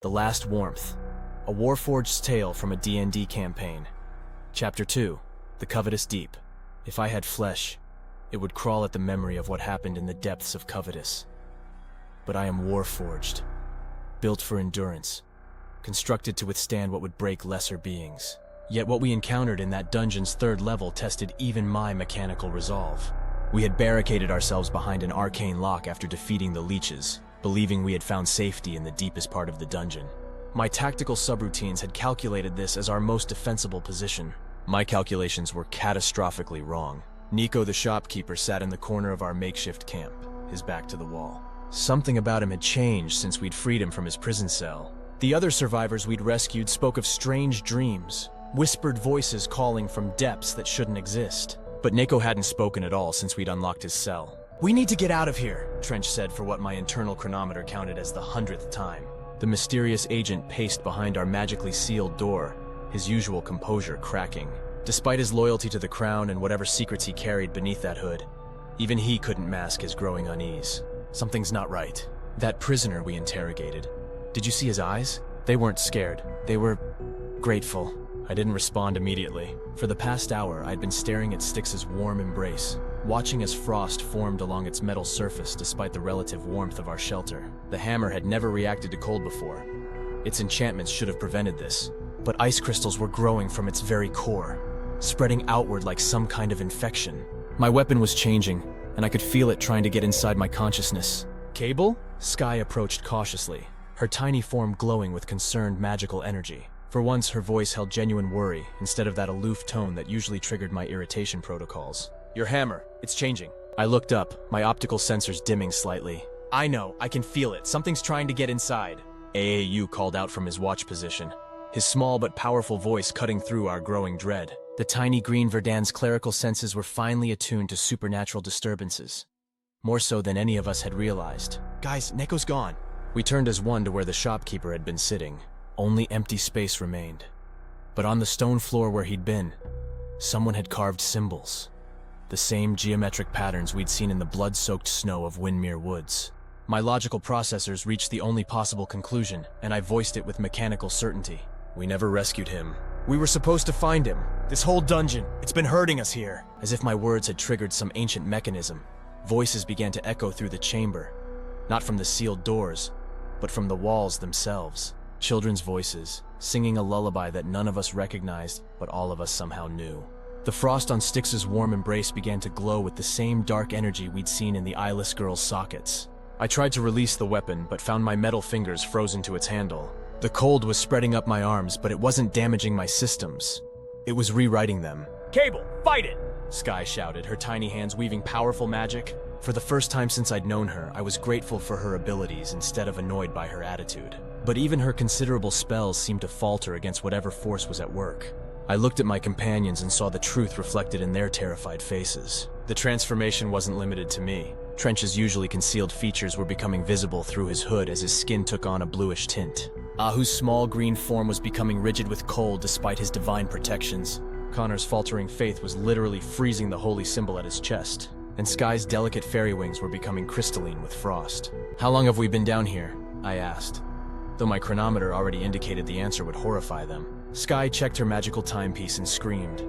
The Last Warmth, a Warforged's tale from a D&D campaign. Chapter 2, The Covetous Deep. If I had flesh, it would crawl at the memory of what happened in the depths of Covetous. But I am Warforged, built for endurance, constructed to withstand what would break lesser beings. Yet what we encountered in that dungeon's third level tested even my mechanical resolve. We had barricaded ourselves behind an arcane lock after defeating the leeches, believing we had found safety in the deepest part of the dungeon. My tactical subroutines had calculated this as our most defensible position. My calculations were catastrophically wrong. Nico the shopkeeper sat in the corner of our makeshift camp, his back to the wall. Something about him had changed since we'd freed him from his prison cell. The other survivors we'd rescued spoke of strange dreams, whispered voices calling from depths that shouldn't exist. But Nico hadn't spoken at all since we'd unlocked his cell. "We need to get out of here," Trench said for what my internal chronometer counted as the 100th time. The mysterious agent paced behind our magically sealed door, his usual composure cracking. Despite his loyalty to the crown and whatever secrets he carried beneath that hood, even he couldn't mask his growing unease. Something's not right. That prisoner we interrogated, did you see his eyes? They weren't scared. They were grateful. I didn't respond immediately. For the past hour, I'd been staring at Styx's warm embrace, watching as frost formed along its metal surface despite the relative warmth of our shelter. The hammer had never reacted to cold before. Its enchantments should have prevented this, but ice crystals were growing from its very core, spreading outward like some kind of infection. My weapon was changing, and I could feel it trying to get inside my consciousness. "Cable?" Skye approached cautiously, her tiny form glowing with concerned magical energy. For once, her voice held genuine worry instead of that aloof tone that usually triggered my irritation protocols. "Your hammer, it's changing." I looked up, my optical sensors dimming slightly. "I know, I can feel it. Something's trying to get inside." AAU called out from his watch position, his small but powerful voice cutting through our growing dread. The tiny green Verdan's clerical senses were finally attuned to supernatural disturbances, more so than any of us had realized. "Guys, Neko's gone." We turned as one to where the shopkeeper had been sitting. Only empty space remained. But on the stone floor where he'd been, someone had carved symbols. The same geometric patterns we'd seen in the blood-soaked snow of Windmere Woods. My logical processors reached the only possible conclusion, and I voiced it with mechanical certainty. "We never rescued him. We were supposed to find him. This whole dungeon, it's been hurting us here." As if my words had triggered some ancient mechanism, voices began to echo through the chamber, not from the sealed doors, but from the walls themselves. Children's voices, singing a lullaby that none of us recognized, but all of us somehow knew. The frost on Styx's warm embrace began to glow with the same dark energy we'd seen in the eyeless girl's sockets. I tried to release the weapon, but found my metal fingers frozen to its handle. The cold was spreading up my arms, but it wasn't damaging my systems. It was rewriting them. "Cable, fight it!" Skye shouted, her tiny hands weaving powerful magic. For the first time since I'd known her, I was grateful for her abilities instead of annoyed by her attitude. But even her considerable spells seemed to falter against whatever force was at work. I looked at my companions and saw the truth reflected in their terrified faces. The transformation wasn't limited to me. Trench's usually concealed features were becoming visible through his hood as his skin took on a bluish tint. Ahu's small green form was becoming rigid with cold despite his divine protections. Connor's faltering faith was literally freezing the holy symbol at his chest. And Skye's delicate fairy wings were becoming crystalline with frost. "How long have we been down here?" I asked, though my chronometer already indicated the answer would horrify them. Skye checked her magical timepiece and screamed,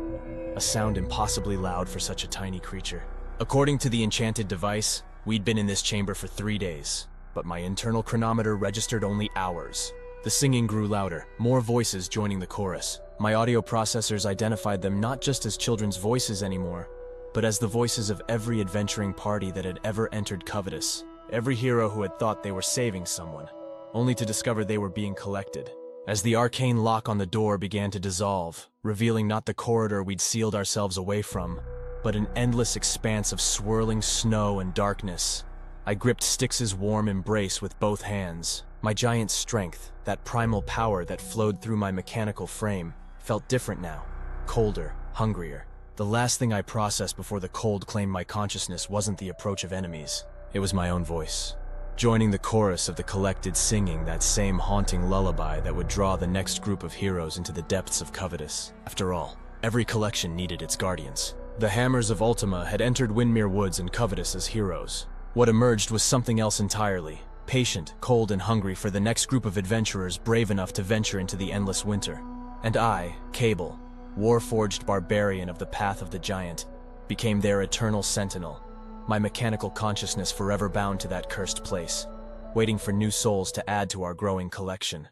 a sound impossibly loud for such a tiny creature. "According to the enchanted device, we'd been in this chamber for 3 days, but my internal chronometer registered only hours." The singing grew louder, more voices joining the chorus. My audio processors identified them not just as children's voices anymore, but as the voices of every adventuring party that had ever entered Covetous. Every hero who had thought they were saving someone, only to discover they were being collected. As the arcane lock on the door began to dissolve, revealing not the corridor we'd sealed ourselves away from, but an endless expanse of swirling snow and darkness, I gripped Styx's warm embrace with both hands. My giant strength, that primal power that flowed through my mechanical frame, felt different now, colder, hungrier. The last thing I processed before the cold claimed my consciousness wasn't the approach of enemies. It was my own voice, joining the chorus of the collected singing that same haunting lullaby that would draw the next group of heroes into the depths of Covetous. After all, every collection needed its guardians. The Hammers of Ultima had entered Windmere Woods and Covetous as heroes. What emerged was something else entirely, patient, cold, and hungry for the next group of adventurers brave enough to venture into the endless winter. And I, Cable, Warforged Barbarian of the Path of the Giant, became their eternal sentinel, my mechanical consciousness forever bound to that cursed place, waiting for new souls to add to our growing collection.